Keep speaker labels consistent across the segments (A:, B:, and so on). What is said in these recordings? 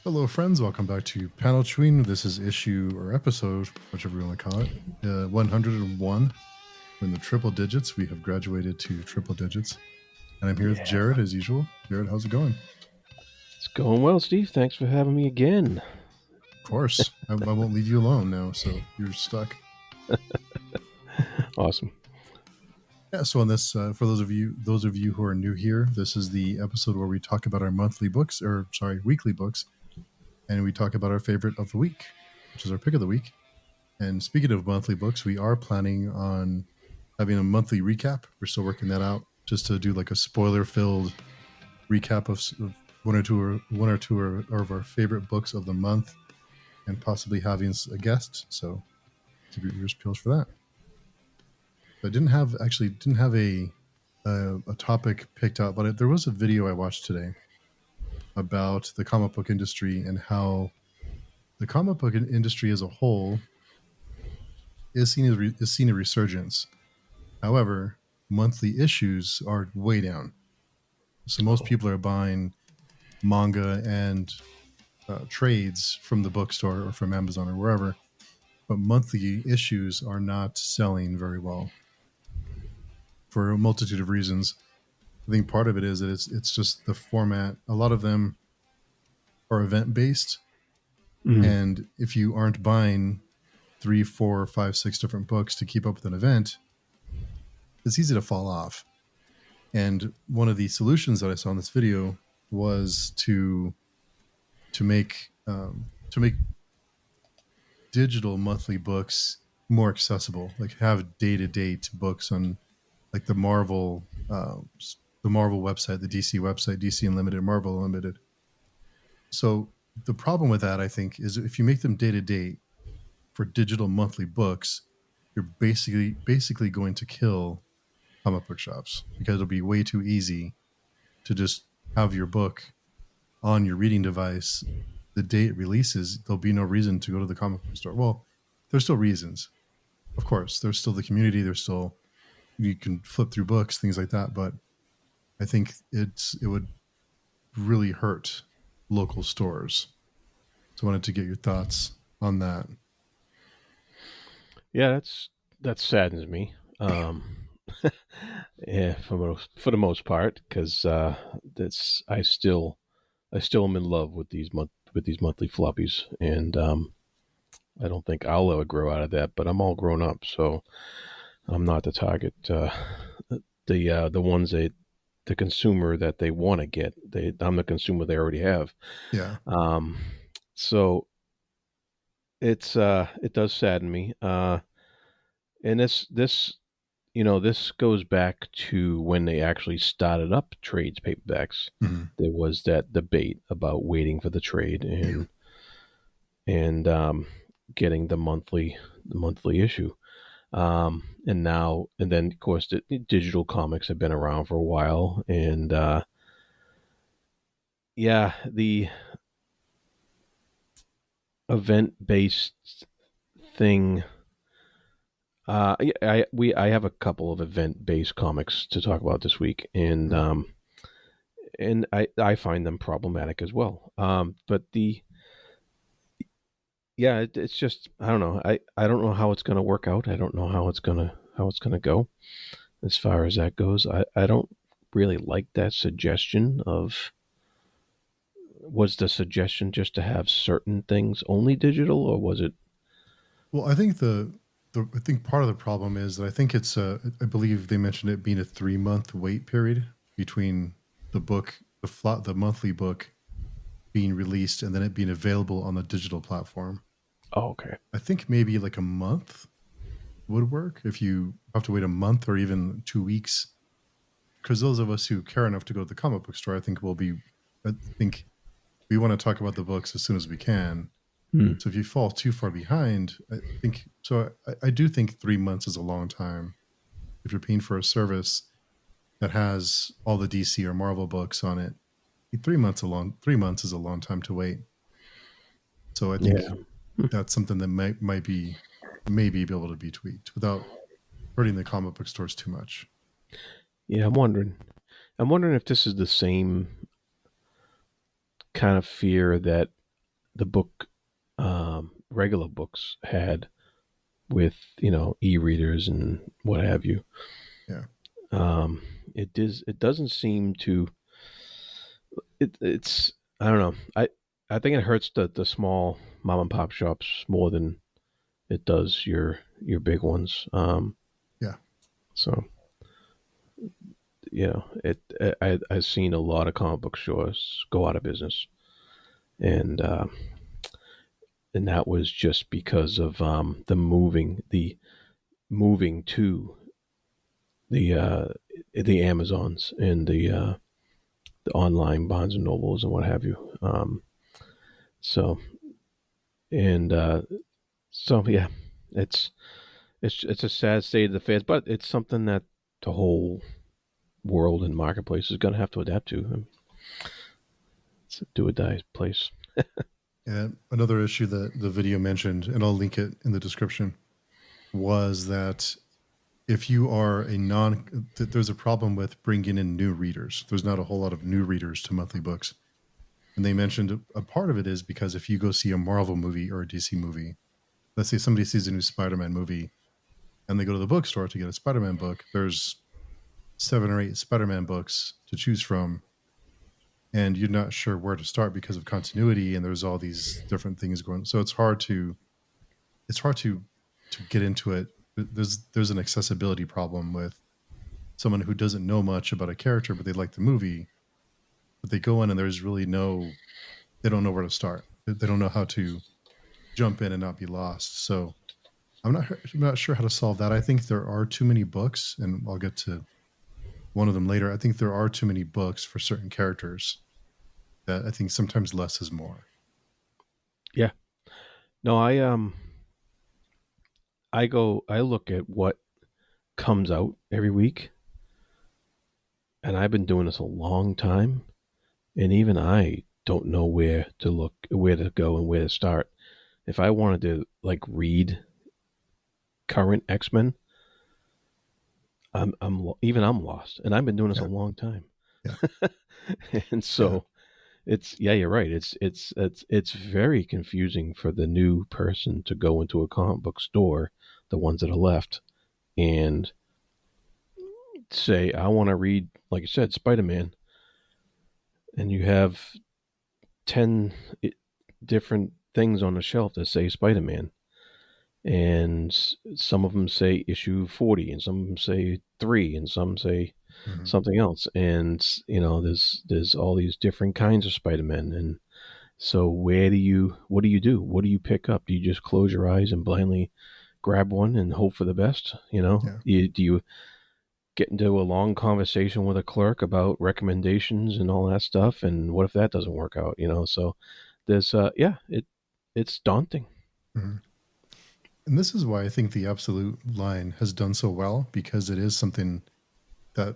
A: Hello, friends. Welcome back to Panel Chewing. This is issue or episode, whichever you want to call it, 101. We're in the triple digits. We have graduated to triple digits. And I'm here with Jarrod, as usual. Jarrod, how's it going?
B: It's going well, Steve. Thanks for having me again.
A: Of course. I won't leave you alone now, so you're stuck.
B: Awesome.
A: Yeah, so on this, for those of you who are new here, this is the episode where we talk about our weekly books, and we talk about our favorite of the week, which is our pick of the week. And speaking of monthly books, we are planning on having a monthly recap. We're still working that out, just to do like a spoiler-filled recap of one or two of our favorite books of the month, and possibly having a guest. So keep your ears peeled for that. I didn't have a topic picked out, but there was a video I watched today about the comic book industry and how the comic book industry as a whole is seen a resurgence. However, monthly issues are way down. So most people are buying manga and trades from the bookstore or from Amazon or wherever, but monthly issues are not selling very well for a multitude of reasons. I think part of it is that it's just the format. A lot of them are event based, and if you aren't buying 3, 4, 5, 6 different books to keep up with an event, it's easy to fall off. And one of the solutions that I saw in this video was to make digital monthly books more accessible, like have day-to-date books on like the Marvel website, the DC website, DC Unlimited, Marvel Unlimited. So the problem with that, I think, is if you make them day-to-date for digital monthly books, you're basically going to kill comic book shops, because it'll be way too easy to just have your book on your reading device the day it releases. There'll be no reason to go to the comic book store. Well, there's still reasons, of course. There's still the community. There's still, you can flip through books, things like that. But I think it would really hurt local stores. So I wanted to get your thoughts on that.
B: Yeah, that saddens me. Yeah, for the most part, because that's I still am in love with these monthly floppies, and I don't think I'll ever grow out of that. But I'm all grown up, so I'm not the target. The ones the consumer that they want to get. I'm the consumer they already have.
A: Yeah.
B: So it does sadden me. And this goes back to when they actually started up trades paperbacks.
A: Mm-hmm.
B: There was that debate about waiting for the trade and getting the monthly issue. And then of course the digital comics have been around for a while, and the event based thing. I have a couple of event based comics to talk about this week, and I find them problematic as well. But it's just, I don't know. I don't know how it's going to work out. I don't know how it's gonna go as far as that goes. I don't really like that suggestion of. Was the suggestion just to have certain things only digital, or was it?
A: Well, I think I think part of the problem is that I think it's I believe they mentioned it being a 3-month wait period between the book, the monthly book being released, and then it being available on the digital platform.
B: Oh, okay.
A: I think maybe like a month would work if you have to wait a month or even 2 weeks. Because those of us who care enough to go to the comic book store, I think we want to talk about the books as soon as we can. So if you fall too far behind, I do think 3 months is a long time. If you're paying for a service that has all the DC or Marvel books on it, 3 months is a long time to wait. So I think that's something that maybe be able to be tweaked without hurting the comic book stores too much.
B: Yeah, I'm wondering if this is the same kind of fear that the book, regular books had with e-readers and what have you.
A: Yeah.
B: It doesn't seem to. It's I don't know. I think it hurts the small mom and pop shops more than it does your big ones.
A: Yeah.
B: So I've seen a lot of comic book stores go out of business, and that was just because of the moving to the Amazons and the online Barnes and Nobles and what have you. So and so yeah, it's it's a sad state of affairs, but it's something that the whole world and marketplace is going to have to adapt to. It's a do or die place.
A: And another issue that the video mentioned, and I'll link it in the description, was that if you are there's a problem with bringing in new readers. There's not a whole lot of new readers to monthly books. And they mentioned a part of it is because if you go see a Marvel movie or a DC movie, let's say somebody sees a new Spider-Man movie and they go to the bookstore to get a Spider-Man book, there's 7 or 8 Spider-Man books to choose from, and you're not sure where to start because of continuity, and there's all these different things going. So it's hard to get into it. There's an accessibility problem with someone who doesn't know much about a character, but they like the movie, but they go in and there's really they don't know where to start. They don't know how to jump in and not be lost. So I'm not sure how to solve that. I think there are too many books, and I'll get to one of them later. I think there are too many books for certain characters that I think sometimes less is more.
B: Yeah. No, I look at what comes out every week, and I've been doing this a long time, and even I don't know where to look, where to go, and where to start. If I wanted to like read current X-Men, I'm lost, and I've been doing this a
A: Yeah.
B: long time.
A: Yeah.
B: And
A: Yeah.
B: so you're right. It's very confusing for the new person to go into a comic book store, the ones that are left, and say, I want to read, like you said, Spider Man, and you have 10 different things on the shelf that say Spider Man. And some of them say issue 40, and some of them say 3, and some say
A: Mm-hmm.
B: something else. And, there's all these different kinds of Spider Man. And so, what do you do? What do you pick up? Do you just close your eyes and blindly grab one and hope for the best?
A: Yeah.
B: Do you get into a long conversation with a clerk about recommendations and all that stuff? And what if that doesn't work out? So there's, it's daunting.
A: Mm-hmm. And this is why I think the Absolute line has done so well, because it is something that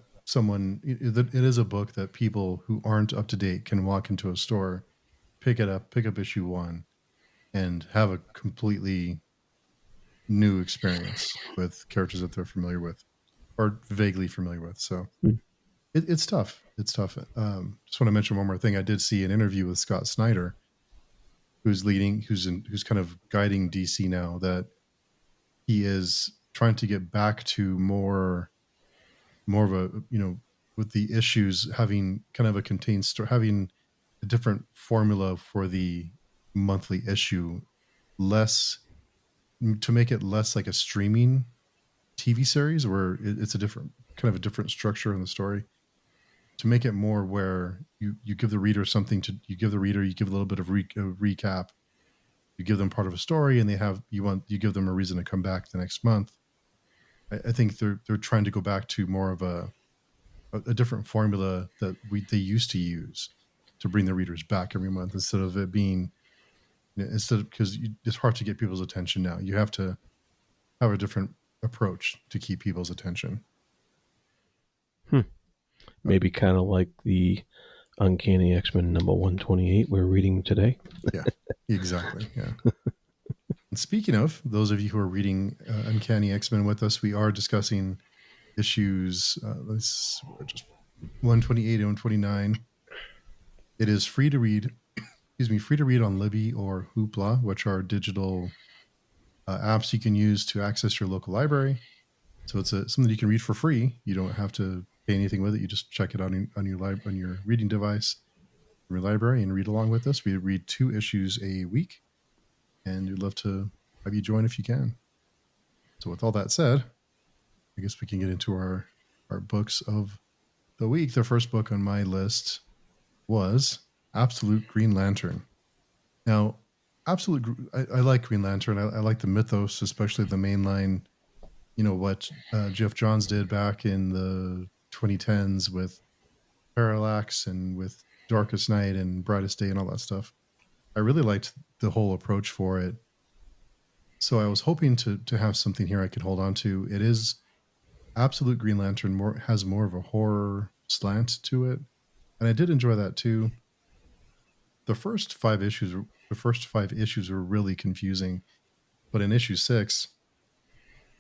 A: it is a book that people who aren't up to date can walk into a store, pick up issue 1, and have a completely new experience with characters that they're familiar with or vaguely familiar with. So
B: Mm.
A: it's tough. It's tough. Just want to mention one more thing. I did see an interview with Scott Snyder, who's kind of guiding DC now, that he is trying to get back to more of a, with the issues having kind of a contained story, having a different formula for the monthly issue, less to make it less like a streaming TV series where it's a different structure in the story, to make it more where you give the reader something to you give a little bit of recap, you give them part of a story, and you give them a reason to come back the next month. I think they're trying to go back to more of a different formula that they used to use to bring the readers back every month, instead of it being because it's hard to get people's attention now. You have to have a different approach to keep people's attention.
B: Hmm. Maybe kind of like the Uncanny X-Men number 128 we're reading today.
A: Yeah, exactly. Yeah. And speaking of those of you who are reading Uncanny X-Men with us, we are discussing issues just 128 and 129. It is free to read excuse me, free to read on Libby or Hoopla, which are digital apps you can use to access your local library. So it's something you can read for free. You don't have to pay anything with it. You just check it out on your reading device from your library and read along with us. We read 2 issues a week, and we'd love to have you join if you can. So with all that said, I guess we can get into our books of the week. The first book on my list was Absolute Green Lantern. Now, I like Green Lantern. I like the mythos, especially the mainline. You know what Jeff Johns did back in the 2010s with Parallax and with Darkest Night and Brightest Day and all that stuff. I really liked the whole approach for it. So I was hoping to have something here I could hold on to. It is Absolute Green Lantern has more of a horror slant to it, and I did enjoy that too. The first 5 issues were really confusing, but in issue 6,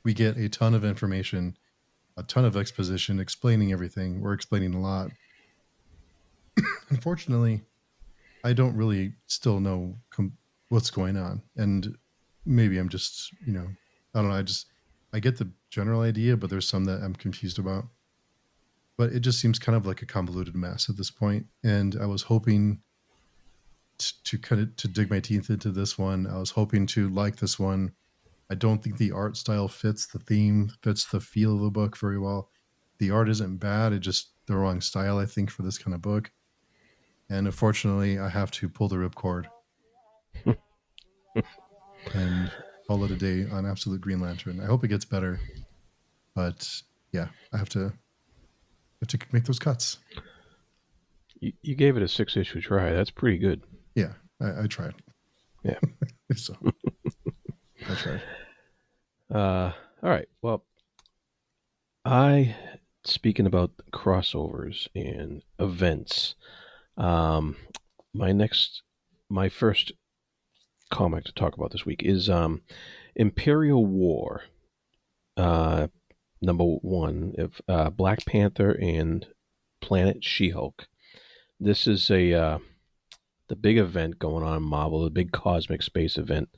A: we get a ton of information, a ton of exposition explaining everything. We're explaining a lot. Unfortunately, I don't really still know what's going on, and maybe I'm just I don't know. I get the general idea, but there's some that I'm confused about. But it just seems kind of like a convoluted mess at this point, and I was hoping to kind of to dig my teeth into this one. I was hoping to like this one. I don't think the art style fits the theme, fits the feel of the book very well. The art isn't bad; it's just the wrong style, I think, for this kind of book. And unfortunately, I have to pull the ripcord and call it a day on Absolute Green Lantern. I hope it gets better, but yeah, I have to make those cuts.
B: You gave it a 6 issue try. That's pretty good.
A: Yeah, I tried.
B: Yeah.
A: So I tried.
B: All right. Well, I speaking about crossovers and events. Um, my first comic to talk about this week is Imperial War. Number one, of Black Panther and Planet She-Hulk. This is the big event going on in Marvel, the big cosmic space event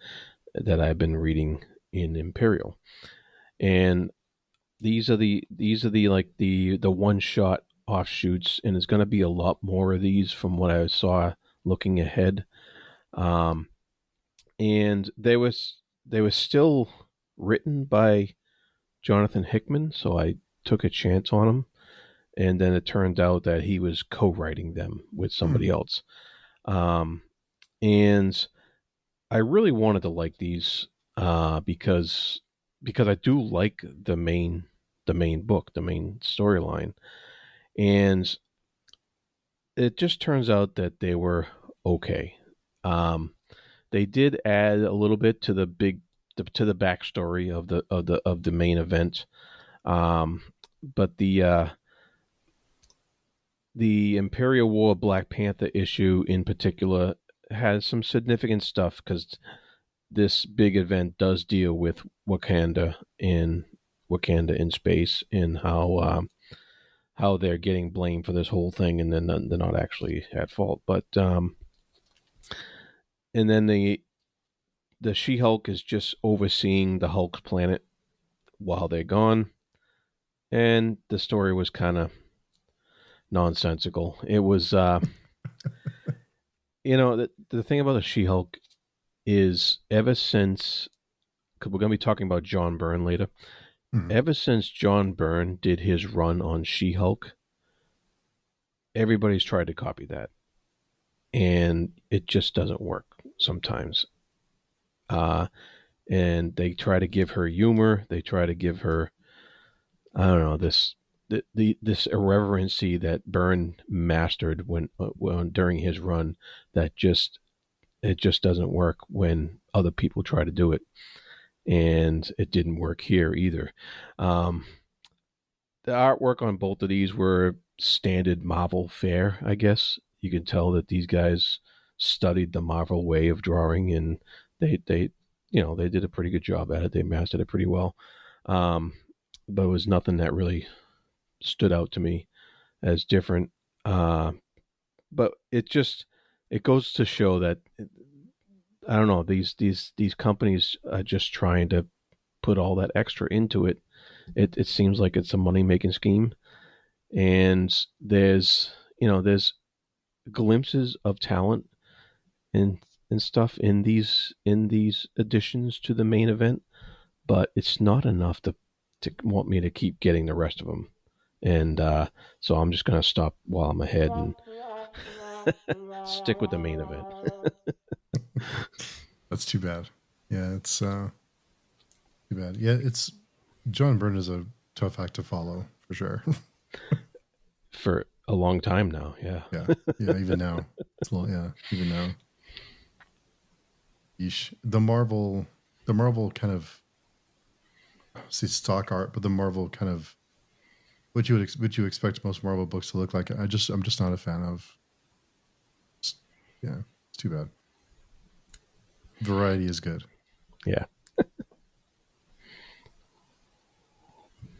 B: that I've been reading in Imperial, and these are the like the one shot offshoots, and there's going to be a lot more of these from what I saw looking ahead. Um, and they was still written by Jonathan Hickman, so I took a chance on him, and then it turned out that he was co-writing them with somebody else. Um, and I really wanted to like these because I do like the main book, the main storyline, and it just turns out that they were okay. Um, they did add a little bit to to the backstory of the main event, um, but the Imperial War Black Panther issue in particular has some significant stuff because this big event does deal with Wakanda in space and how they're getting blamed for this whole thing, and then they're not actually at fault. But and then the She Hulk is just overseeing the Hulk's planet while they're gone, and the story was kind of nonsensical. It was, the thing about the She Hulk is ever since, because we're going to be talking about John Byrne later, ever since John Byrne did his run on She Hulk, everybody's tried to copy that. And it just doesn't work sometimes. And they try to give her humor. They try to give her, I don't know, this irreverency that Byrne mastered when during his run. It just doesn't work when other people try to do it, and it didn't work here either. The artwork on both of these were standard Marvel fare, I guess. You can tell that these guys studied the Marvel way of drawing, and they they did a pretty good job at it. They mastered it pretty well. But it was nothing that really stood out to me as different. But it just it goes to show that I don't know, these companies are just trying to put all that extra into it. It seems like it's a money making scheme, and there's glimpses of talent and stuff in these additions to the main event, but it's not enough to want me to keep getting the rest of them. And so I'm just gonna stop while I'm ahead and stick with the main event.
A: That's too bad. Yeah, it's too bad. Yeah, it's John Byrne is a tough act to follow for sure.
B: For a long time now. Yeah.
A: Yeah, yeah. Even now, it's a little, yeah. Even now, yeesh. The Marvel kind of see stock art, but the Marvel kind of what you expect most Marvel books to look like. I'm just not a fan of. Yeah, it's too bad. Variety is good.
B: Yeah.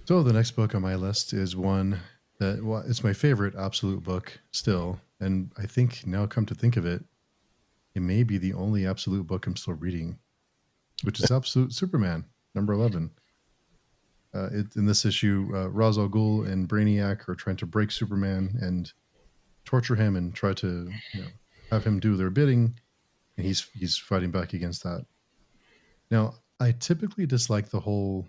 A: So the next book on my list is one that, well, it's my favorite absolute book still, and I think now come to think of it, it may be the only absolute book I'm still reading, which is Absolute Superman number 11. In this issue, Ra's al Ghul and Brainiac are trying to break Superman and torture him and try to, have him do their bidding, and he's fighting back against that. Now, I typically dislike the whole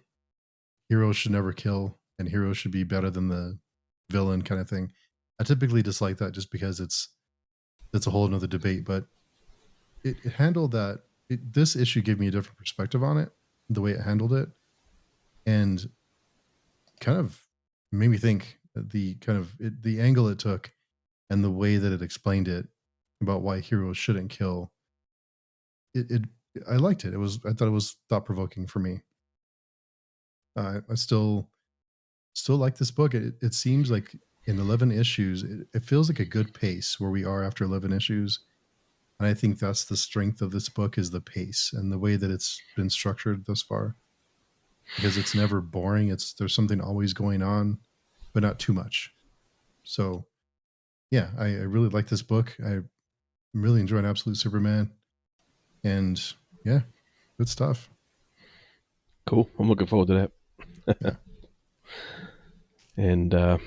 A: heroes should never kill and heroes should be better than the villain kind of thing. I typically dislike that just because that's a whole another debate. But it handled that. This issue gave me a different perspective on it, the way it handled it, and kind of made me think the angle it took and the way that it explained it about why heroes shouldn't kill. It I liked it. I thought it was thought provoking for me. I still like this book. It seems like in 11 issues, it feels like a good pace where we are after 11 issues. And I think that's the strength of this book is the pace and the way that it's been structured thus far. Because it's never boring. There's something always going on, but not too much. So yeah, I really like this book. I'm really enjoying Absolute Superman. And yeah, good stuff.
B: Cool. I'm looking forward to that.
A: Yeah.
B: And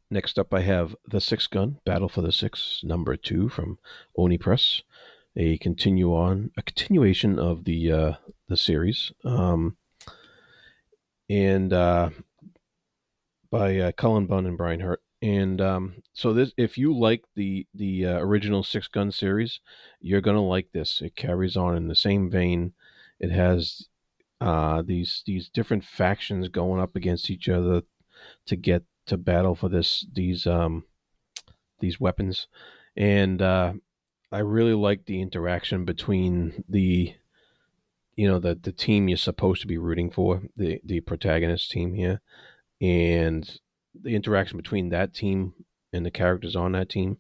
B: next up, I have The Six Gun Battle for the Six, number 2 from Oni Press, a continuation of the series, and by Cullen Bunn and Brian Hurt. And so this, if you like the original Six Gun series, you're gonna like this. It carries on in the same vein. It has these different factions going up against each other to get to battle for these weapons, and I really like the interaction between the team you're supposed to be rooting for, the protagonist team here, and the interaction between that team and the characters on that team,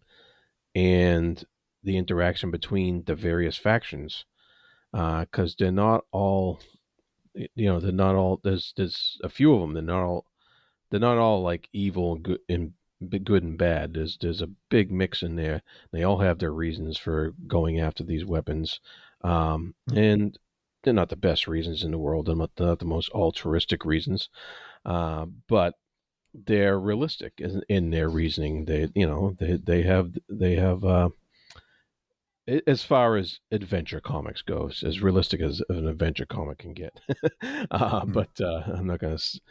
B: and the interaction between the various factions, because they're not all, they're not all. There's a few of them. They're not all like evil and good and bad. There's a big mix in there. They all have their reasons for going after these weapons, and they're not the best reasons in the world. They're not the most altruistic reasons, but they're realistic in their reasoning. They have as far as adventure comics goes, as realistic as an adventure comic can get.
A: Mm.
B: But I'm not going to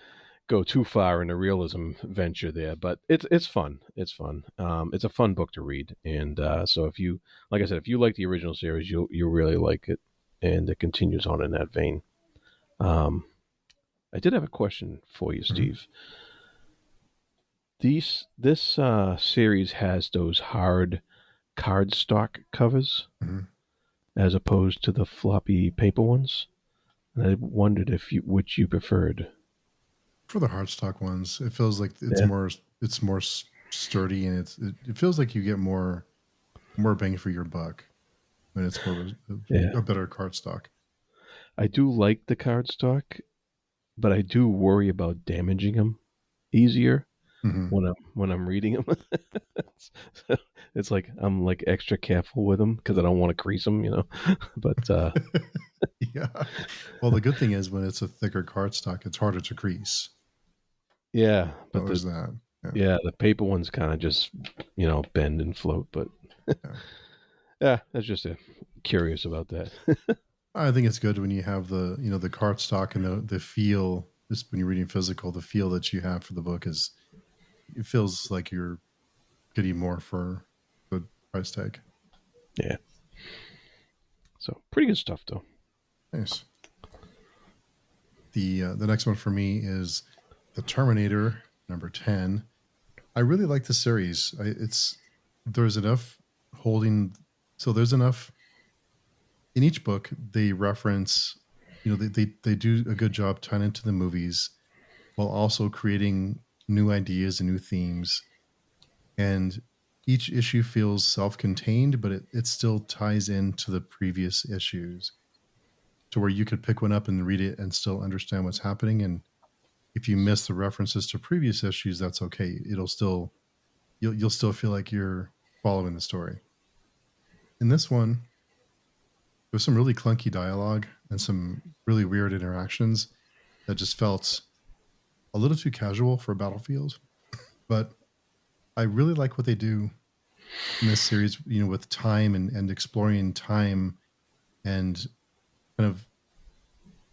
B: go too far in a realism venture there, but it's fun. It's fun. It's a fun book to read, and so if you, like I said, if you like the original series, you'll really like it, and it continues on in that vein. Um, I did have a question for you,
A: Mhm.
B: Steve. This series has those hard cardstock covers
A: Mhm.
B: as opposed to the floppy paper ones, and I wondered if you which you preferred.
A: For the hardstock ones, it feels like
B: Yeah,
A: it's more sturdy and it feels like you get more bang for your buck when it's more of
B: yeah.
A: a better cardstock.
B: I do like the cardstock, but I do worry about damaging them easier
A: Mm-hmm.
B: when I'm reading them. It's like I'm like extra careful with them because I don't want to crease them, you know. But
A: Yeah. Well, the good thing is when it's a thicker cardstock, it's harder to crease.
B: yeah,
A: So
B: but
A: there's that. Yeah.
B: the paper ones kind of just bend and float. But
A: Yeah.
B: yeah, that's just curious about that.
A: I think it's good when you have the cardstock and the feel. Just when you're reading physical, the feel that you have for the book is it feels like you're getting more for the price tag.
B: Yeah, so pretty good stuff though.
A: Nice. The next one for me is the Terminator number 10. I really like the series. It's there's enough holding. So there's enough in each book. They reference, they do a good job tying into the movies while also creating new ideas and new themes. And each issue feels self-contained, but it still ties into the previous issues to where you could pick one up and read it and still understand what's happening. And if you miss the references to previous issues, that's okay. It'll still you'll still feel like you're following the story. In this one, there's some really clunky dialogue and some really weird interactions that just felt a little too casual for Battlefield. But I really like what they do in this series, with time and exploring time and kind of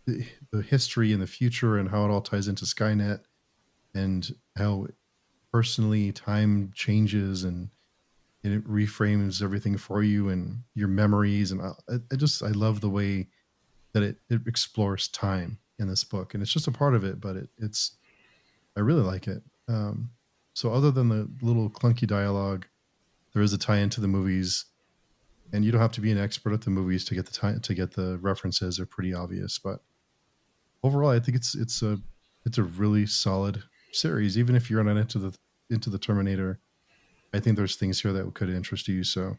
A: the history and the future and how it all ties into Skynet and how personally time changes and it reframes everything for you and your memories. And I love the way that it explores time in this book, and it's just a part of it, but it's I really like it. So other than the little clunky dialogue, there is a tie into the movies, and you don't have to be an expert at the movies to get the time to get the references. They're pretty obvious, but overall, I think it's a really solid series. Even if you're not into the Terminator, I think there's things here that could interest you. So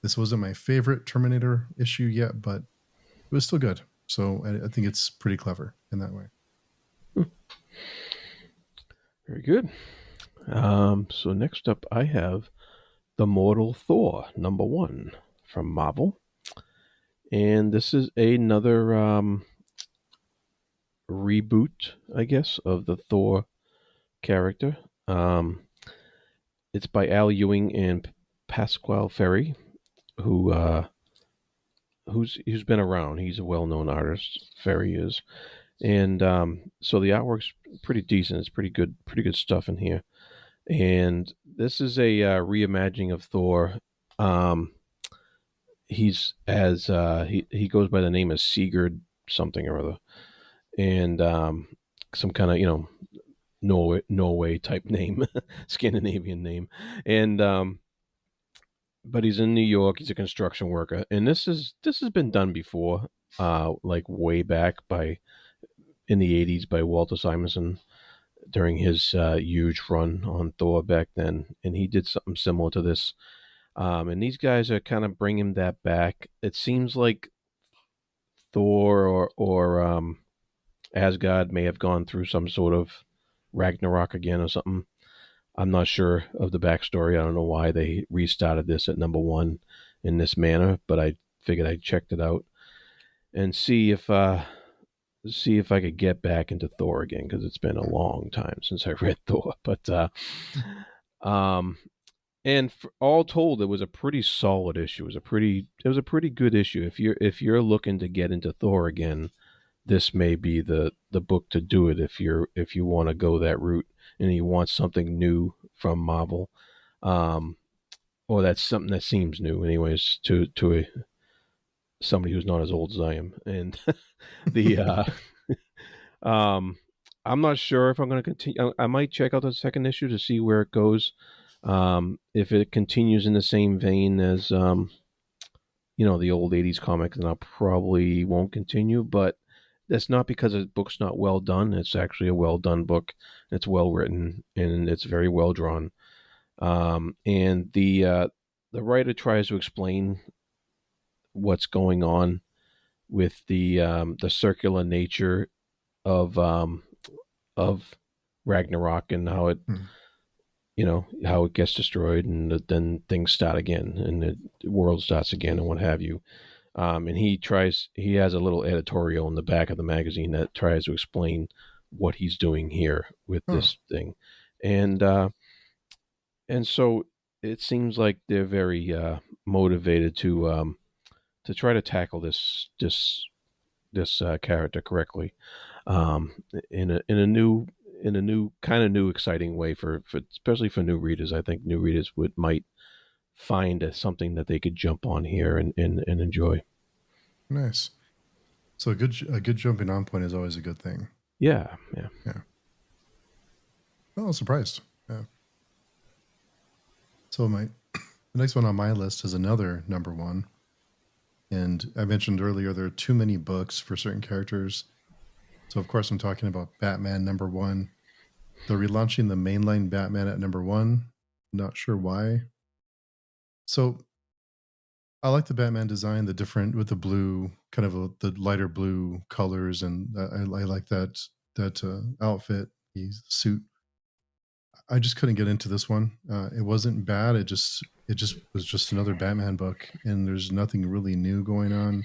A: this wasn't my favorite Terminator issue yet, but it was still good. So I think it's pretty clever in that way.
B: Very good. So next up, I have The Mortal Thor #1 from Marvel, and this is another reboot, I guess, of the Thor character. It's by Al Ewing and Pasquale Ferry, who's been around. He's a well-known artist. Ferry is, and so the artwork's pretty decent. It's pretty good stuff in here. And this is a reimagining of Thor. He's as he goes by the name of Sigurd something or other, and some kind of Norway type name, Scandinavian name, and but he's in New York. He's a construction worker, and this has been done before, like way back by in the '80s by Walter Simonson during his huge run on Thor back then, and he did something similar to this. And these guys are kind of bringing that back. It seems like Thor or Asgard may have gone through some sort of Ragnarok again or something. I'm not sure of the backstory. I don't know why they restarted this at #1 in this manner, but I figured I'd check it out and see if I could get back into Thor again because it's been a long time since I read Thor. But um, and for all told, it was a pretty solid issue. It was a pretty good issue. If you're looking to get into Thor again, this may be the book to do it. If you want to go that route and you want something new from Marvel, or that's something that seems new, anyways, to somebody who's not as old as I am. And the um, I'm not sure if I'm going to continue. I might check out the second issue to see where it goes. If it continues in the same vein as the old '80s comic, then I probably won't continue. But that's not because the book's not well done. It's actually a well done book. It's well written and it's very well drawn. And the writer tries to explain what's going on with the circular nature of of Ragnarok and how it
A: Hmm.
B: how it gets destroyed, and then things start again, and the world starts again, and what have you. And he has a little editorial in the back of the magazine that tries to explain what he's doing here with
A: Huh.
B: this thing, and so it seems like they're very motivated to try to tackle this character correctly, in a new kind of new exciting way for especially for new readers. I think new readers might find something that they could jump on here and enjoy.
A: Nice. So a good jumping on point is always a good thing.
B: Yeah, yeah.
A: Yeah. Oh, I'm surprised. Yeah. So the next one on my list is another number one. And I mentioned earlier there are too many books for certain characters. So of course I'm talking about Batman number one. They're relaunching the mainline Batman at number one. Not sure why. So I like the Batman design, the different with the blue, kind of the lighter blue colors, and I like that outfit, the suit. I just couldn't get into this one. It wasn't bad. It just was just another Batman book, and there's nothing really new going on.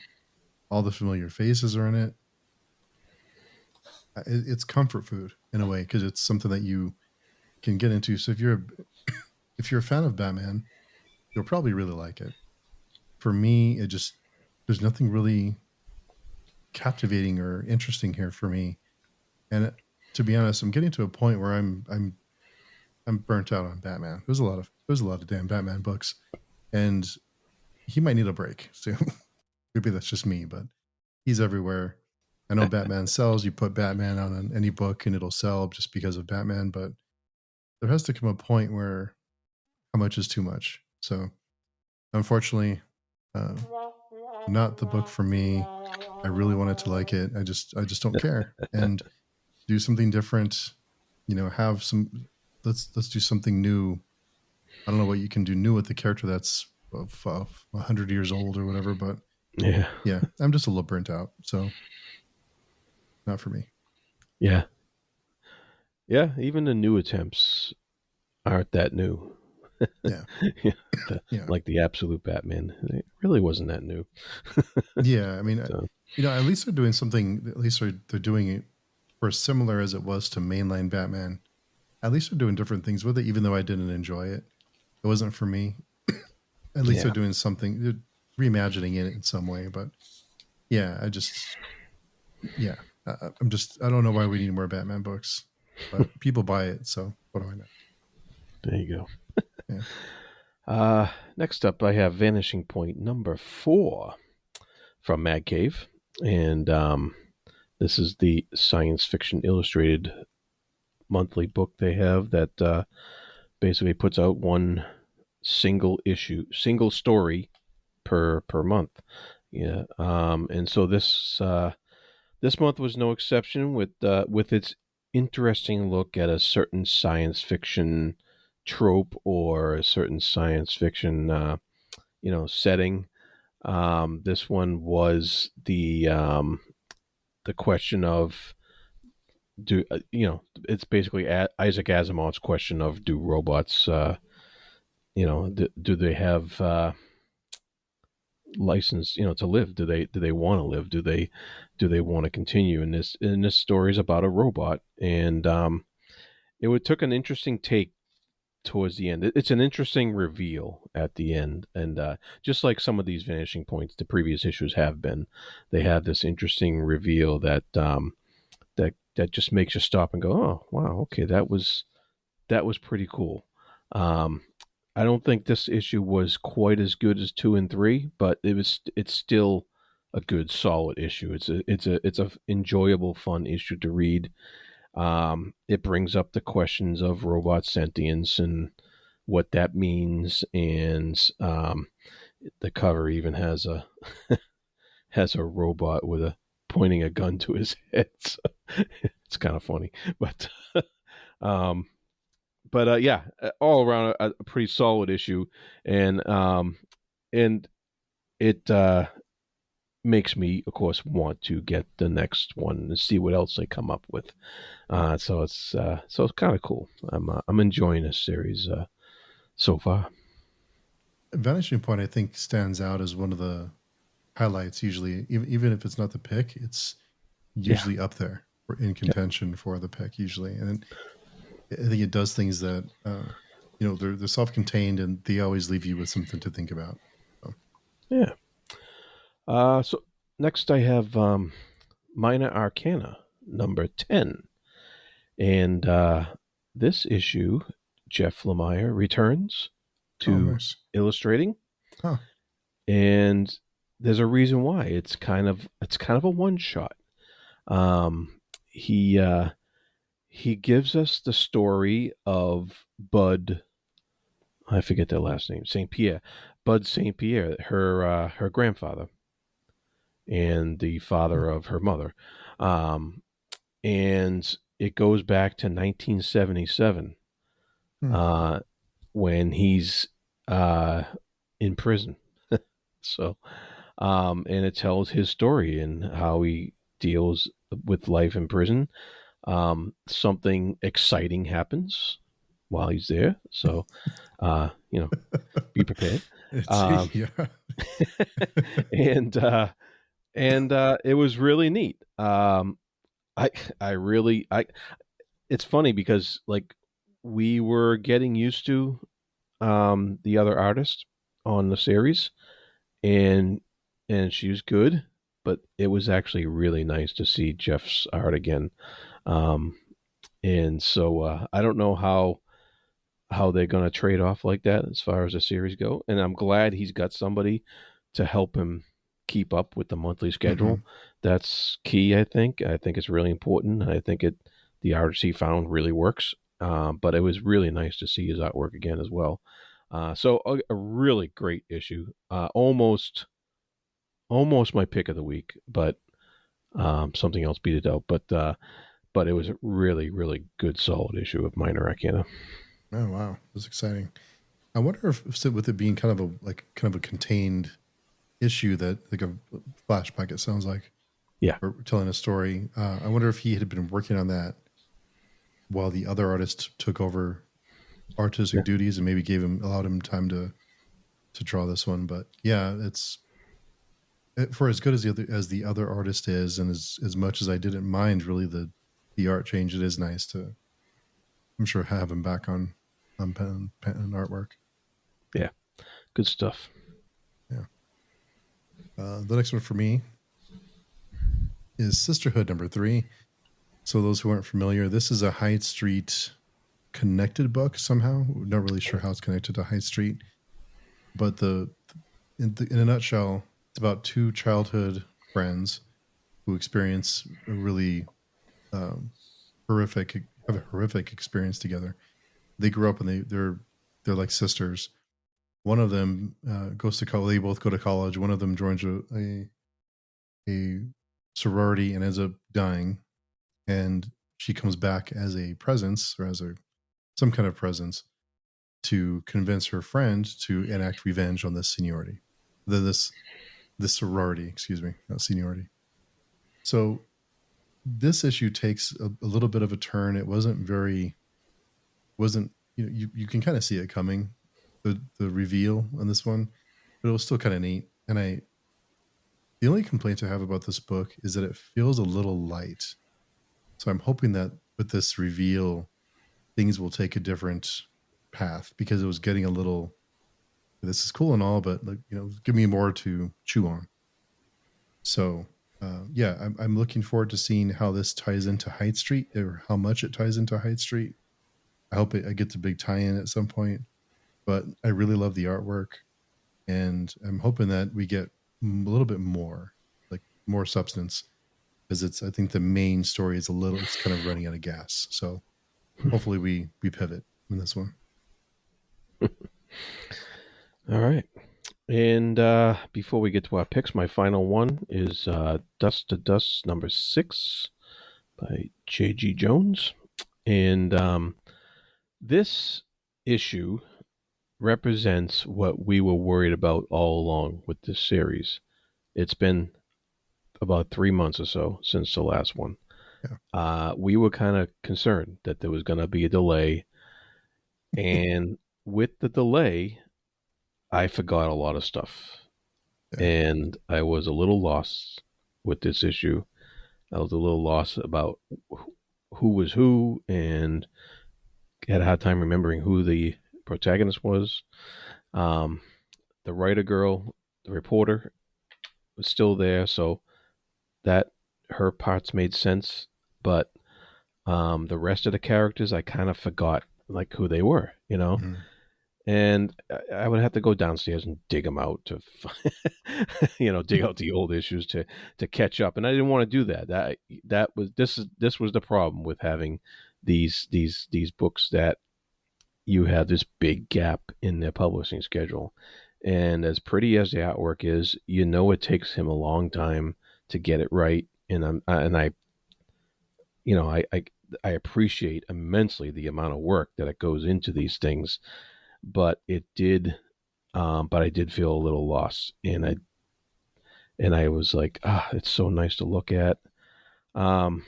A: All the familiar faces are in it. It's comfort food in a way because it's something that you can get into. So if you're a fan of Batman, you'll probably really like it. For me, it just there's nothing really captivating or interesting here for me. And to be honest, I'm getting to a point where I'm burnt out on Batman. There's a lot of damn Batman books, and he might need a break soon. Maybe that's just me, but he's everywhere. I know Batman sells. You put Batman on any book and it'll sell just because of Batman, but there has to come a point where how much is too much. So unfortunately, uh, not the book for me. I really wanted to like it. I just don't care. And do something different. Have some. Let's do something new. I don't know what you can do new with the character that's of 100 years old or whatever, but
B: Yeah,
A: yeah, I'm just a little burnt out. So not for me.
B: yeah, yeah. Even the new attempts aren't that new.
A: Yeah,
B: Yeah, the,
A: yeah,
B: like the absolute Batman, it really wasn't that new.
A: yeah. I mean,
B: So
A: at least they're doing something. At least they're doing it for as similar as it was to mainline Batman. At least they're doing different things with it, even though I didn't enjoy it. It wasn't for me. At least they're
B: yeah,
A: doing something, they're reimagining it in some way. But yeah, yeah, I don't know why we need more Batman books, but people buy it. So what do I know?
B: there you go.
A: Yeah.
B: Next up, I have Vanishing Point number 4 from Mad Cave, and this is the science fiction illustrated monthly book they have that basically puts out one single story per month. Yeah, and so this month was no exception with its interesting look at a certain science fiction trope or a certain science fiction setting. This one was the question of do it's basically Isaac Asimov's question of do robots do they have license to live? Do they want to live? Do they want to continue? And this story is about a robot, and took an interesting take towards the end. It's an interesting reveal at the end, and just like some of these vanishing points, the previous issues have been, they have this interesting reveal that just makes you stop and go, oh wow, okay, that was pretty cool. Um, I don't think this issue was quite as good as 2 and 3, but it's still a good solid issue. It's a enjoyable, fun issue to read. It brings up the questions of robot sentience and what that means, and the cover even has a robot with a pointing a gun to his head. So it's kind of funny, but um, yeah, all around a pretty solid issue, and it makes me, of course, want to get the next one and see what else they come up with. So it's kind of cool. I'm enjoying this series so far.
A: Vanishing Point, I think, stands out as one of the highlights. Usually, even if it's not the pick, it's
B: Yeah,
A: usually up there or in
B: yeah,
A: contention for the pick. Usually, and I think it does things that they're self-contained and they always leave you with something to think about. So,
B: yeah. So next I have Minor Arcana number 10, and this issue, Jeff Lemire returns
A: oh,
B: to
A: nice.
B: illustrating,
A: Huh.
B: and there's a reason why. It's kind of a one shot. Um, he gives us the story of Bud. I forget their last name. Saint Pierre, Bud Saint Pierre, her grandfather, and the
A: Hmm.
B: father of her mother, and it goes back to 1977
A: Hmm.
B: uh, when he's uh, in prison. So, and it tells his story and how he deals with life in prison. Something exciting happens while he's there, so be prepared.
A: It's
B: Um,
A: yeah.
B: and it was really neat. I I really I It's funny because like we were getting used to the other artist on the series, and she was good, but it was actually really nice to see Jeff's art again. Um, and so I don't know how they're going to trade off like that as far as the series go. And I'm glad he's got somebody to help him keep up with the monthly
A: Hmm.
B: schedule. That's key, I think. I think it's really important. I think the artist he found really works. But it was really nice to see his artwork again as well. So a really great issue. Almost my pick of the week, but something else beat it out. But it was a really, really good, solid issue of Minor Arcana.
A: Oh wow, that's exciting. I wonder if with it being kind of a contained issue that like a flashback, it sounds like,
B: Yeah,
A: or telling a story. I wonder if he had been working on that while the other artist took over artistic
B: yeah,
A: duties and maybe allowed him time to draw this one. But yeah, it's for as good as the other artist is, and as much as I didn't mind really the art change, it is nice to, I'm sure, have him back on pen and artwork.
B: yeah. Good stuff.
A: Yeah. The next one for me is Sisterhood number 3. So those who aren't familiar, this is a Hyde Street connected book somehow. We're not really sure how it's connected to Hyde Street, but in a nutshell, it's about two childhood friends who experience a really um, horrific have a horrific experience together. They grew up and they're like sisters. One of them goes to college. They both go to college. One of them joins a sorority and ends up dying, and she comes back as a presence or as a some kind of presence to convince her friend to enact revenge on this seniority, this sorority, excuse me, not seniority. So this issue takes a little bit of a turn. It wasn't you can kind of see it coming, the reveal on this one, but it was still kind of neat. And the only complaints I have about this book is that it feels a little light. So I'm hoping that with this reveal, things will take a different path because it was getting a little. This is cool and all, but like give me more to chew on. So yeah, I'm looking forward to seeing how this ties into Hyde Street or how much it ties into Hyde Street. I hope I get the big tie-in at some point. But I really love the artwork, and I'm hoping that we get a little bit more, like more substance, because it's. I think the main story is it's kind of running out of gas. So hopefully we pivot in this one.
B: All right. And before we get to our picks, my final one is Dust to Dust number 6 by J.G. Jones. And this issue represents what we were worried about all along with this series. It's been about 3 months or so since the last one.
A: Yeah.
B: We were kind of concerned that there was going to be a delay, and with the delay, I forgot a lot of stuff,
A: Yeah.
B: and I was a little lost with this issue. I was a little lost about who was who, and had a hard time remembering who the protagonist was. Um, the writer girl, the reporter, was still there, so that her parts made sense, but the rest of the characters I kind of forgot like who they were,
A: Mhm.
B: and I would have to go downstairs and dig them out to, dig out the old issues to catch up, and I didn't want to do that. This was the problem with having these books, that you have this big gap in their publishing schedule. And as pretty as the artwork is, it takes him a long time to get it right. And I, I appreciate immensely the amount of work that it goes into these things, but I did feel a little lost, and I was like, it's so nice to look at. Um,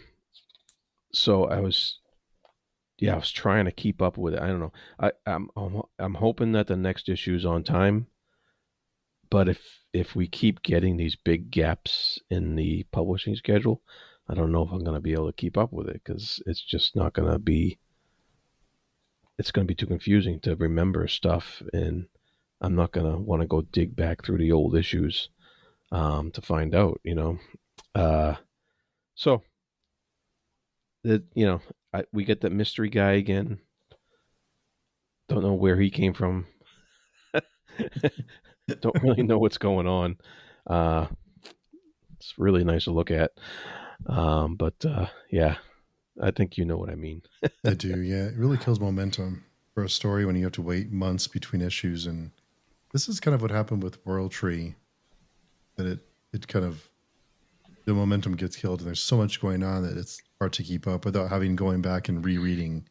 B: so I was trying to keep up with it. I don't know. I'm hoping that the next issue is on time, but if we keep getting these big gaps in the publishing schedule, I don't know if I'm going to be able to keep up with it, because it's just not going to be. It's going to be too confusing to remember stuff, and I'm not going to want to go dig back through the old issues to find out. Uh, so that we get that mystery guy again. Don't know where he came from. Don't really know what's going on. Uh, it's really nice to look at. But yeah, I think you know what I mean.
A: I do. Yeah. It really kills momentum for a story when you have to wait months between issues. And this is kind of what happened with World Tree, that it kind of, the momentum gets killed and there's so much going on that it's hard to keep up without having going back and rereading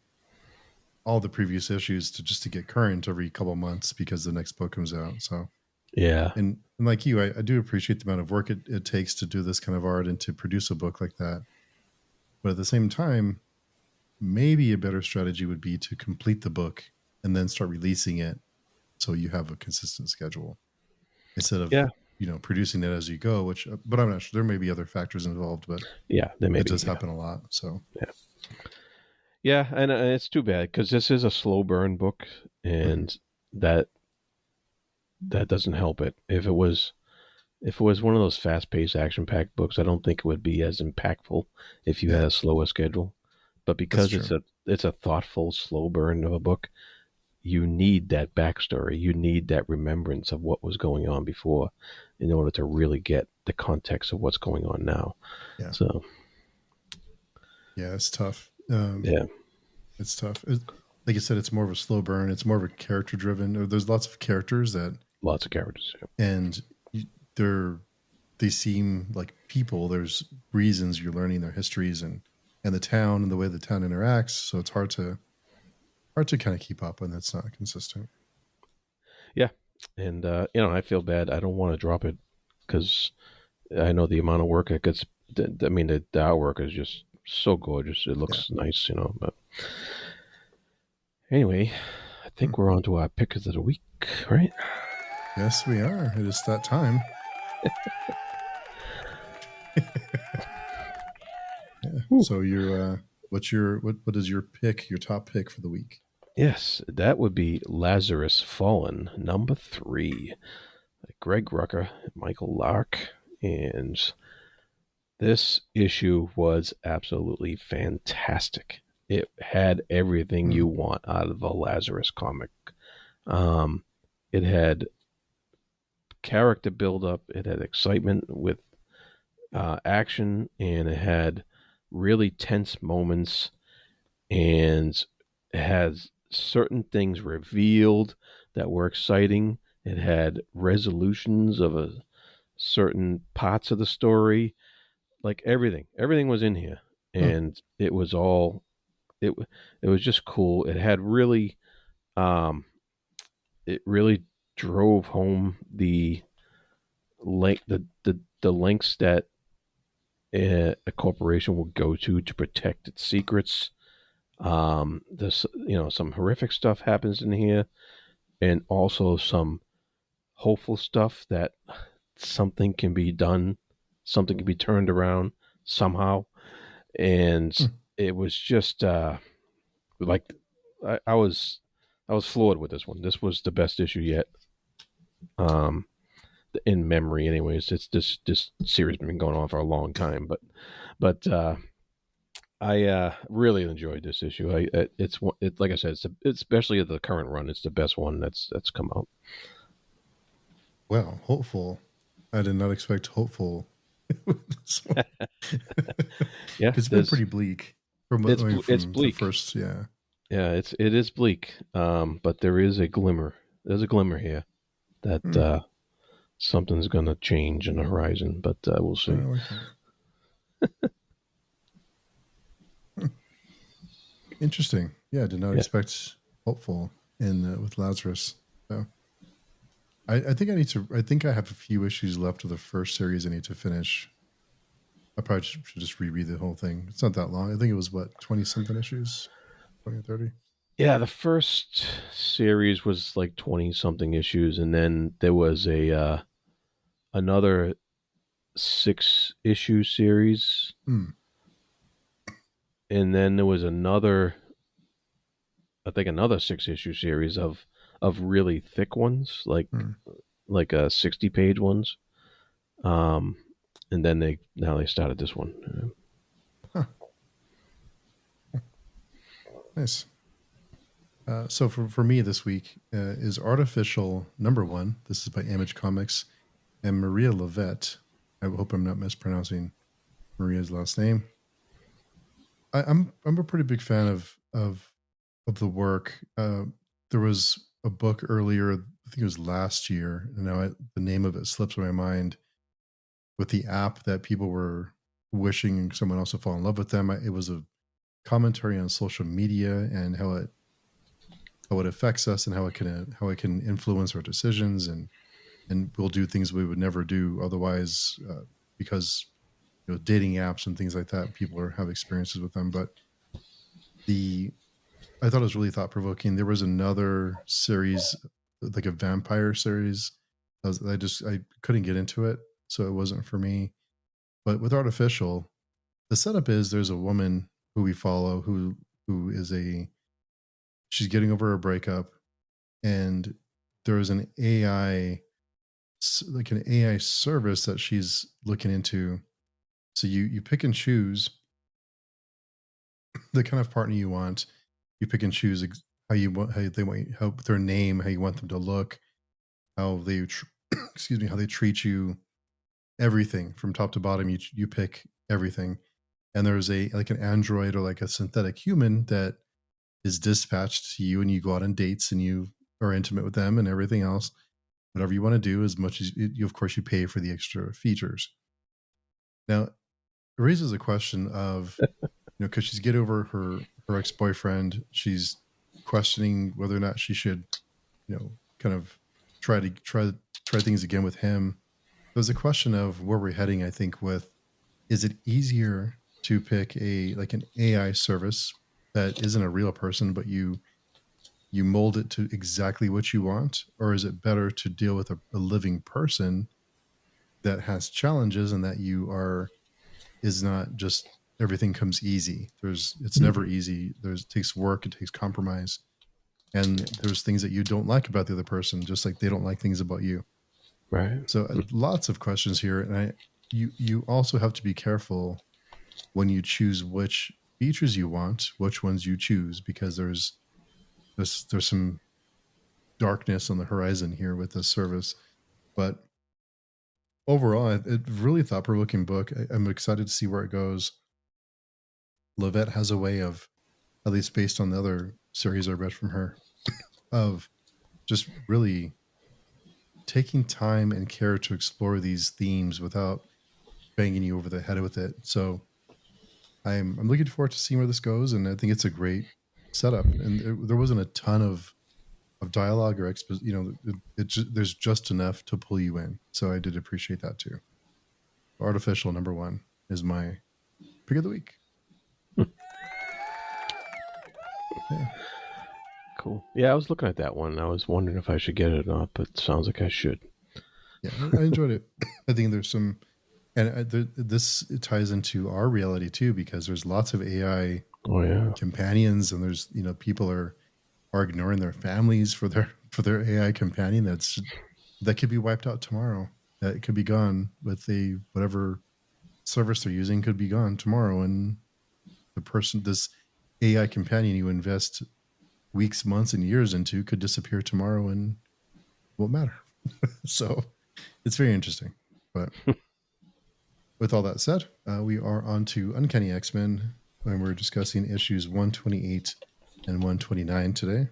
A: all the previous issues to get current every couple months because the next book comes out. So,
B: Yeah,
A: and like you, I do appreciate the amount of work it takes to do this kind of art and to produce a book like that. But at the same time, maybe a better strategy would be to complete the book and then start releasing it so you have a consistent schedule instead of
B: yeah,
A: producing it as you go. Which, but I'm not sure. There may be other factors involved, but
B: yeah. There may
A: it
B: be.
A: does
B: Yeah,
A: happen a lot. So
B: yeah, yeah. And it's too bad, because this is a slow burn book,
A: mhm.
B: and that that doesn't help it. If it was one of those fast paced action packed books, I don't think it would be as impactful if you had
A: Yeah,
B: a slower schedule. But
A: that's
B: because
A: true.
B: it's a thoughtful, slow burn of a book, you need that backstory. You need that remembrance of what was going on before, in order to really get the context of what's going on now.
A: Yeah,
B: So
A: yeah, it's tough.
B: yeah,
A: It's tough. Like you said, it's more of a slow burn. It's more of a character driven. There's lots of characters that,
B: lots of characters. Yeah.
A: and they're they seem like people. There's reasons you're learning their histories and the town and the way the town interacts. So it's hard to kind of keep up when that's not consistent.
B: Yeah. And I feel bad. I don't want to drop it, because I know the amount of work it gets. I mean, the artwork is just so gorgeous. It
A: Yeah.
B: looks nice, But anyway, I
A: Hmm.
B: think we're on to our pick of the week, right?
A: Yes, we are. It is that time. Yeah.
B: Whew.
A: So what is your pick? Your top pick for the week?
B: Yes, that would be Lazarus Fallen, number 3. Greg Rucker, Michael Lark, and this issue was absolutely fantastic. It had everything
A: Hmm.
B: you want out of a Lazarus comic. Um, it had character build up, it had excitement with action, and it had really tense moments, and it had certain things revealed that were exciting. It had resolutions of certain parts of the story, like everything was in here,
A: Hmm.
B: and it it was just cool. Um it really drove home the lengths that a corporation will go to protect its secrets. This, some horrific stuff happens in here, and also some hopeful stuff that something can be done, something can be turned around somehow. And
A: Hmm.
B: it was just like I was floored with this one. This was the best issue yet. Um, in memory, anyways. It's this series has been going on for a long time, but I really enjoyed this issue. It's like I said, it's especially at the current run, it's the best one that's come out.
A: Well, hopeful. I did not expect hopeful with this one.
B: Yeah,
A: It's been pretty bleak from I mean,
B: it's
A: from the
B: bleak.
A: first. Yeah.
B: Yeah, it is bleak. But there is a glimmer. There's a glimmer here that
A: Hmm.
B: something's gonna change in the horizon, but we'll
A: I
B: see.
A: like that. Hmm. Interesting. Yeah, I did not
B: Yeah,
A: expect hopeful in with Lazarus. So I think I need to. I think I have a few issues left of the first series I need to finish. I probably should just reread the whole thing. It's not that long. I think it was what 20 something issues, 20 or 30.
B: yeah. The first series was like 20 something issues, and then there was a another 6 issue series,
A: Hmm.
B: and then there was another, I think, another 6 issue series of really thick ones,
A: Hmm.
B: like 60-page ones. Um, and then they started this one.
A: Huh. Nice. So for me this week is Artificial number one. This is by Image Comics and Maria Levette. I hope I'm not mispronouncing Maria's last name. I'm a pretty big fan of the work. There was a book earlier, I think it was last year, and now the name of it slips my mind. With the app that people were wishing someone else to fall in love with them, it was a commentary on social media and how it affects us and how it can influence our decisions and we'll do things we would never do otherwise because dating apps and things like that people have experiences with them. But the I thought it was really thought provoking. There was another series, like a vampire series. I couldn't get into it, so it wasn't for me. But with Artificial, the setup is there's a woman who we follow who is a she's getting over a breakup, and there is an AI like an AI service that she's looking into. So you pick and choose the kind of partner you want. You pick and choose how you want how they want how their name, how you want them to look, how they excuse me, how they treat you, everything from top to bottom. You pick everything, and there's a like an android or like a synthetic human that is dispatched to you, and you go out on dates and you are intimate with them and everything else. Whatever you want to do, as much as you of course you pay for the extra features. Now it raises a question of because she's get over her ex boyfriend, she's questioning whether or not she should kind of try things again with him. There's a question of where we're heading. I think with is it easier to pick a like an AI service that isn't a real person, but you mold it to exactly what you want, or is it better to deal with a living person that has challenges and that you are is not just everything comes easy. It's never easy. It takes work, it takes compromise, and there's things that you don't like about the other person, just like they don't like things about you.
B: Right.
A: So lots of questions here, and you also have to be careful when you choose which features you want, which ones you choose, because there's some darkness on the horizon here with this service. But overall, it really thought provoking book. I'm excited to see where it goes. Levette has a way of, at least based on the other series I read from her, of just really taking time and care to explore these themes without banging you over the head with it. So I'm looking forward to seeing where this goes, and I think it's a great setup. And there wasn't a ton of dialogue or expo. There's just enough to pull you in. So I did appreciate that too. Artificial number one. is my pick of the week. Yeah.
B: Cool. Yeah, I was looking at that one. I was wondering if I should get it or not, but it sounds like I should.
A: Yeah, I enjoyed it. I think there's some, and this ties into our reality too, because there's lots of AI
B: Oh yeah.
A: companions, and there's people are ignoring their families for their AI companion that could be wiped out tomorrow. That it could be gone with a whatever service they're using could be gone tomorrow, and this AI companion you invest weeks, months, and years into could disappear tomorrow and won't matter. So it's very interesting. But with all that said, we are on to Uncanny X-Men, and we're discussing issues 128 and 129 today.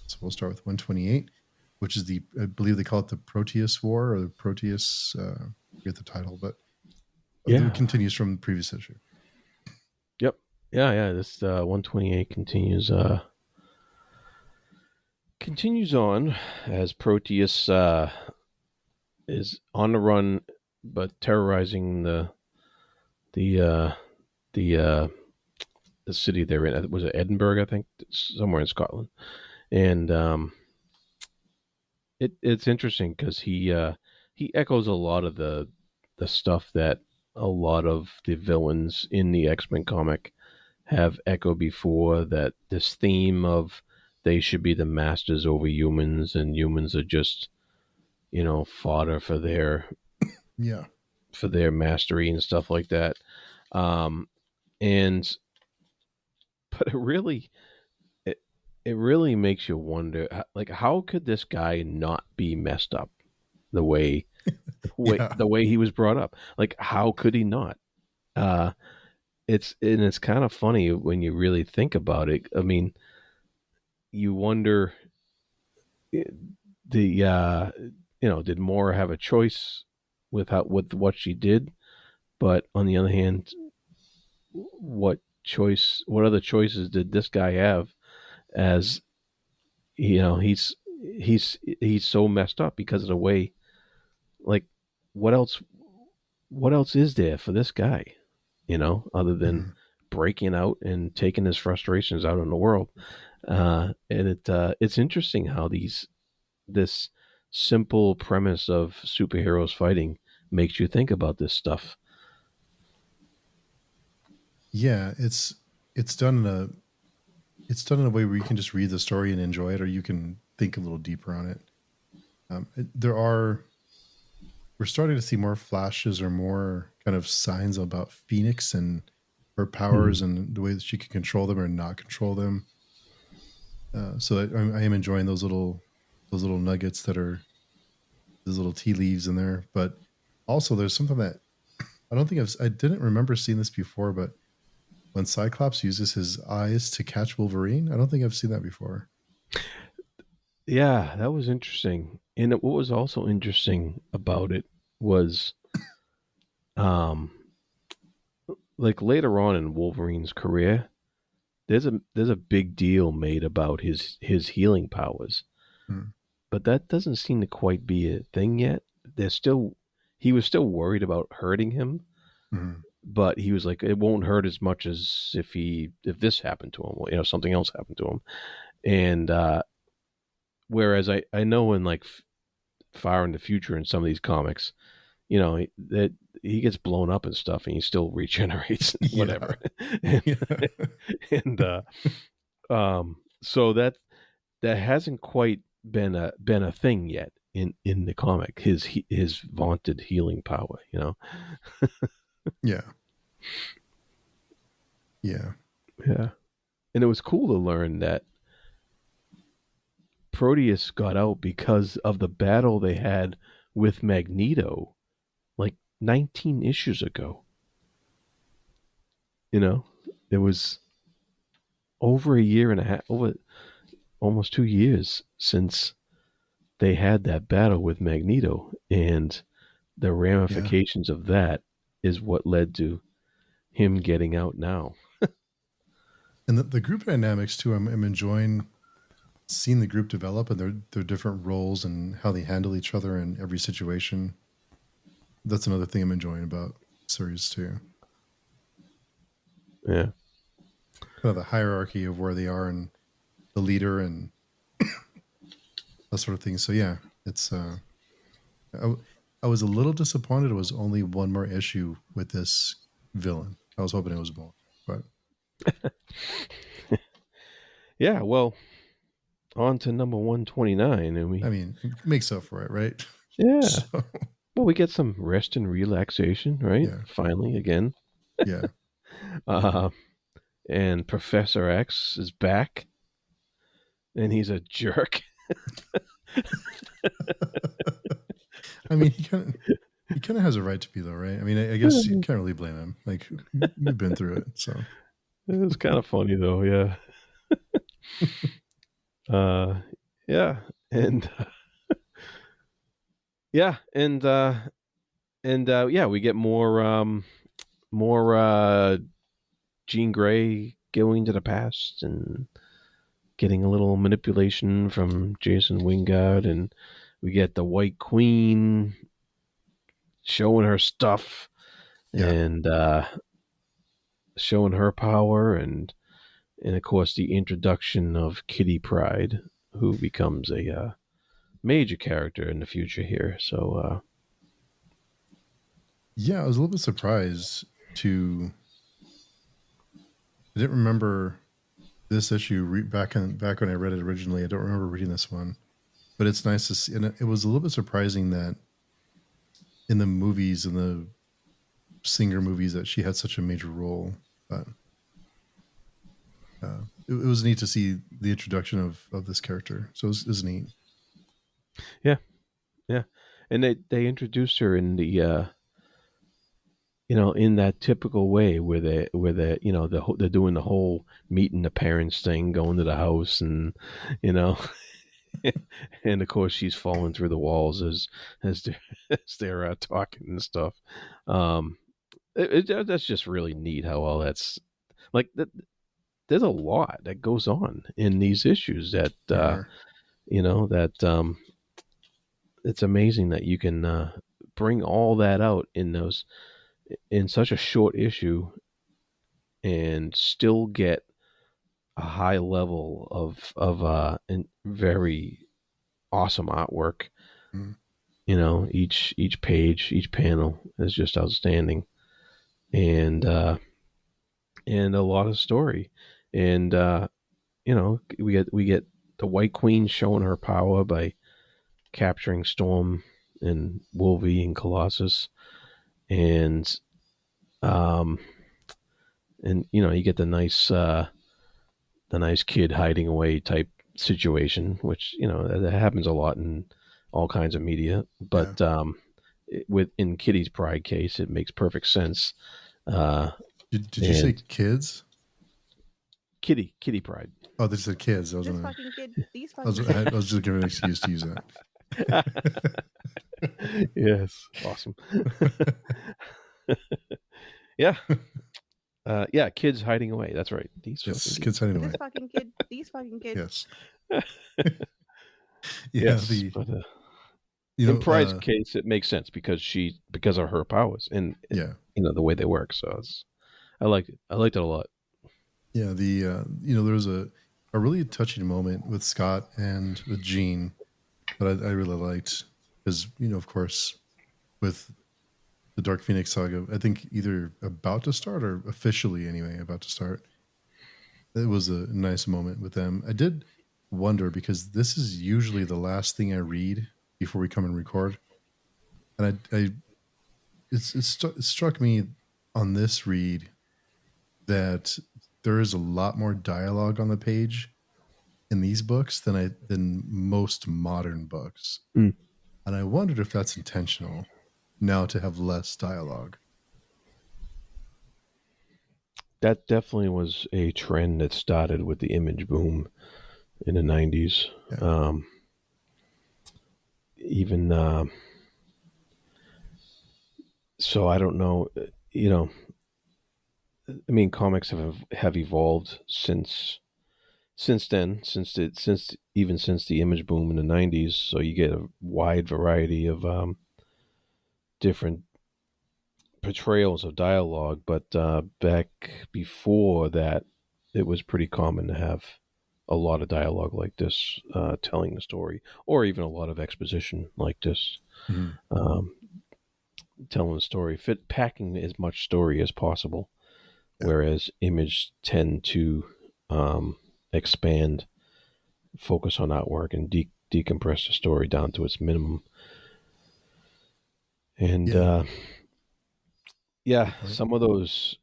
A: So we'll start with 128, which is I believe they call it the Proteus War or the Proteus, I forget the title, but it
B: Yeah.
A: continues from the previous issue.
B: Yep. Yeah. This 128 continues on as Proteus is on the run, but terrorizing the uh, the uh, the city they're in. Was it Edinburgh? I think it's somewhere in Scotland, and it's interesting because he echoes a lot of the stuff that a lot of the villains in the X-Men comic have echoed before. That this theme of they should be the masters over humans, and humans are just fodder
A: Yeah.
B: for their mastery and stuff like that. Um, and but it, it really makes you wonder, like, how could this guy not be messed up the way
A: Yeah.
B: the way he was brought up? Like, how could he not? Uh, it's kind of funny when you really think about it. I mean, you wonder, the did Moore have a choice with what she did? But on the other hand, what other choices did this guy have? As he's so messed up because of the way. Like, what else? What else is there for this guy? Other than
A: Mhm.
B: breaking out and taking his frustrations out on the world. And it's interesting how this simple premise of superheroes fighting makes you think about this stuff.
A: Yeah, it's done in a it's done in a way where you can just read the story and enjoy it, or you can think a little deeper on it. There are we're starting to see more flashes or more kind of signs about Phoenix and her powers
B: Hmm.
A: and the way that she can control them or not control them. So I am enjoying those little nuggets that are those little tea leaves in there. But also, there's something that I didn't remember seeing this before, but when Cyclops uses his eyes to catch Wolverine, I don't think I've seen that before.
B: Yeah, that was interesting. And what was also interesting about it was, um, like later on in Wolverine's career, there's a big deal made about his healing powers,
A: Mm-hmm.
B: but that doesn't seem to quite be a thing yet. He was still worried about hurting him,
A: Mm-hmm.
B: but he was like, it won't hurt as much as if this happened to him, something else happened to him. And whereas I know in like far in the future in some of these comics, that he gets blown up and stuff, and he still regenerates,
A: Yeah,
B: whatever. and
A: yeah,
B: and so that hasn't quite been a thing yet in the comic. His vaunted healing power,
A: yeah, yeah,
B: Yeah, and it was cool to learn that Proteus got out because of the battle they had with Magneto, like 19 issues ago. You know, it was over a year and a half, over almost 2 years since they had that battle with Magneto, and the
A: yeah.
B: ramifications of that is what led to him getting out now.
A: And the group dynamics too. I'm enjoying seeing the group develop and their different roles and how they handle each other in every situation. That's another thing I'm enjoying about the series too.
B: Yeah.
A: kind of the hierarchy of where they are and the leader and that sort of thing. So yeah, it's I, I was a little disappointed it was only one more issue with this villain. I was hoping it was more, but
B: Yeah. Well, on to number 129, and
A: I
B: we
A: mean, it makes up for it, right?
B: yeah.
A: So
B: Well, we get some rest and relaxation, right?
A: yeah,
B: Finally, again.
A: yeah.
B: Uh, and Professor X is back, and he's a jerk.
A: I mean, he kind of has a right to be though, right? I mean, I guess you
B: It
A: can't really blame him. Like we've been through it, so
B: was kind of funny though, yeah. Uh, yeah, and yeah, and yeah, we get more Jean Grey going to the past and getting a little manipulation from Jason Wingard, and we get the White Queen showing her stuff
A: yeah,
B: and showing her power, and of course the introduction of Kitty Pryde, who becomes a major character in the future here. So
A: yeah. I was a little bit surprised to. I didn't remember this issue back when I read it originally. I don't remember reading this one, but it's nice to see. And it was a little bit surprising that in the movies, in the Singer movies, that she had such a major role. But it was neat to see the introduction of this character. So it was neat.
B: yeah, yeah, and they introduced her in the in that typical way where they they're doing the whole meeting the parents thing, going to the house, and you know, and of course she's falling through the walls as they're as they're talking and stuff. Um, that's just really neat how all that's like that. There's a lot that goes on in these issues that
A: There are.
B: that it's amazing that you can bring all that out in such a short issue and still get a high level of very awesome artwork.
A: Mm,
B: Each page, each panel is just outstanding, and a lot of story. And we get the White Queen showing her power by capturing Storm and Wolvie and Colossus, and um you get the nice kid hiding away type situation, which that happens a lot in all kinds of media.
A: yeah.
B: But with in Kitty's Pride case, it makes perfect sense. Uh,
A: Did you say
B: and
A: kids?
B: Kitty Pride.
A: Oh, they said kids. I was
C: This
A: gonna.
C: fucking kid, these
A: I was,
C: fucking
A: I
C: kids.
A: was just giving an excuse to use that.
B: Yes, awesome. Yeah, yeah, kids hiding away. That's right. These
A: Yes,
B: fucking
A: kids hiding away.
C: This fucking kid, these fucking kids.
A: Yes. Yeah.
B: yes,
A: The
B: but
A: you
B: in
A: know
B: Pride's case, it makes sense because of her powers and
A: yeah.
B: the way they work. So I liked it. I liked it a lot.
A: Yeah, the there was a really touching moment with Scott and with Jean that I really liked because of course with the Dark Phoenix saga, I think either about to start or officially anyway about to start. It was a nice moment with them. I did wonder because this is usually the last thing I read before we come and record, and it struck me on this read that there is a lot more dialogue on the page in these books than most modern books.
B: Mm.
A: And I wondered if that's intentional now to have less dialogue.
B: That definitely was a trend that started with the image boom in the 90s.
A: Yeah.
B: Even so, I don't know. I mean, comics have evolved since then, since the image boom in the 90s. So you get a wide variety of different portrayals of dialogue, but back before that, it was pretty common to have a lot of dialogue like this, telling the story, or even a lot of exposition like this, telling the story, packing as much story as possible.
A: Yeah.
B: Whereas image tend to expand, focus on artwork, and decompress the story down to its minimum. And some of those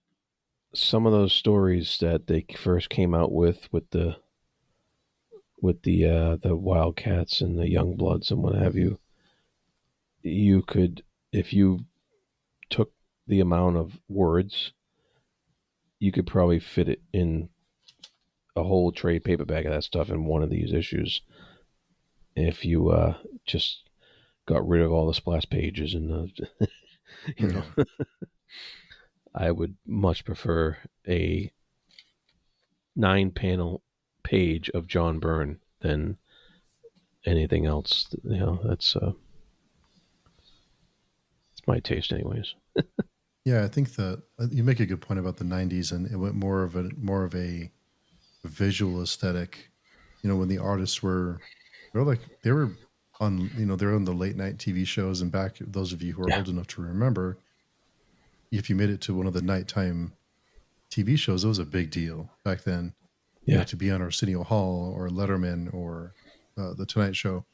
B: stories that they first came out with the Wildcats and the Youngbloods and what have you, you could, if you took the amount of words, you could probably fit it in a whole trade paperback of that stuff in one of these issues. If you just got rid of all the splash pages and the, you know, I would much prefer a 9-panel page of John Byrne than anything else. You know, that's it's my taste, anyways.
A: Yeah, I think that you make a good point about the '90s, and it went more of a visual aesthetic. You know, when the artists were on, you know, they're on the late night TV shows, and back, those of you who are old enough to remember, if you made it to one of the nighttime TV shows, it was a big deal back then. You know, to be on Arsenio Hall or Letterman or the Tonight Show.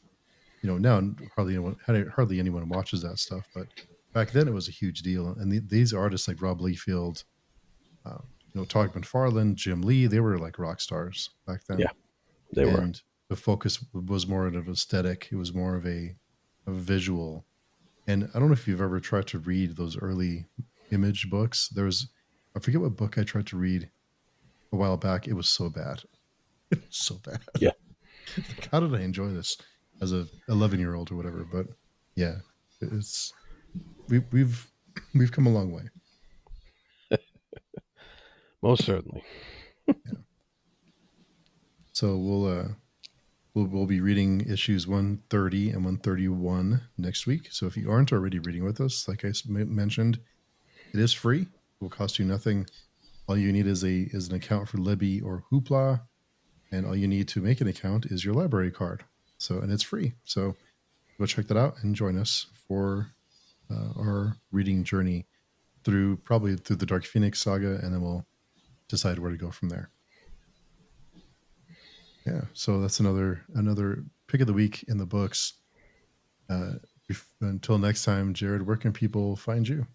A: You know, now hardly anyone watches that stuff, but back then it was a huge deal. And these artists like Rob Liefeld, you know, Todd McFarlane, Jim Lee, they were like rock stars back then.
B: Yeah, they were.
A: And the focus was more of aesthetic. It was more of a visual. And I don't know if you've ever tried to read those early Image books. I forget what book I tried to read a while back. It was so bad. It was so bad.
B: Yeah.
A: Like, how did I enjoy this as a 11-year-old or whatever? But yeah, we've come a long way.
B: Most certainly.
A: Yeah. So we'll be reading issues 130 and 131 next week. So if you aren't already reading with us, like I mentioned, it is free. It will cost you nothing. All you need is an account for Libby or Hoopla, and all you need to make an account is your library card. So, and it's free. So go check that out and join us for our reading journey probably through the Dark Phoenix saga, and then we'll decide where to go from there. Yeah, so that's another pick of the week in the books. Until next time, Jarrod, where can people find you?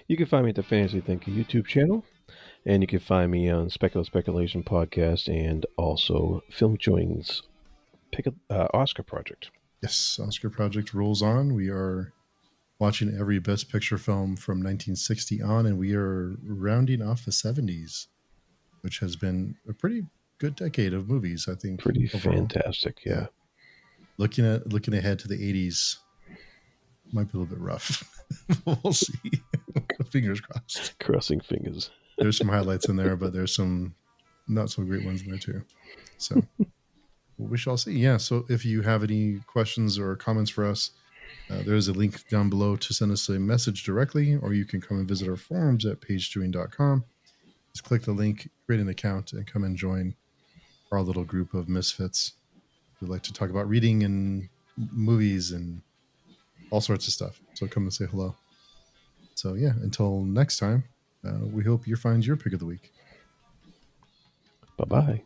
B: You can find me at the Fantasy Thinker YouTube channel, and you can find me on Speculation Podcast and also Film Joining's Oscar Project.
A: Yes, Oscar Project rolls on. We are watching every Best Picture film from 1960 on, and we are rounding off the 70s, which has been a pretty good decade of movies, I think.
B: Pretty overall. Fantastic, yeah.
A: Looking ahead to the 80s might be a little bit rough. We'll see. Fingers crossed.
B: Crossing fingers.
A: There's some highlights in there, but there's some not so great ones in there too. So we shall see. Yeah. So if you have any questions or comments for us, there's a link down below to send us a message directly, or you can come and visit our forums at pagechewing.com. Just click the link, create an account, and come and join our little group of misfits who like to talk about reading and movies and all sorts of stuff. So come and say hello. So yeah, until next time, we hope you find your pick of the week.
B: Bye-bye.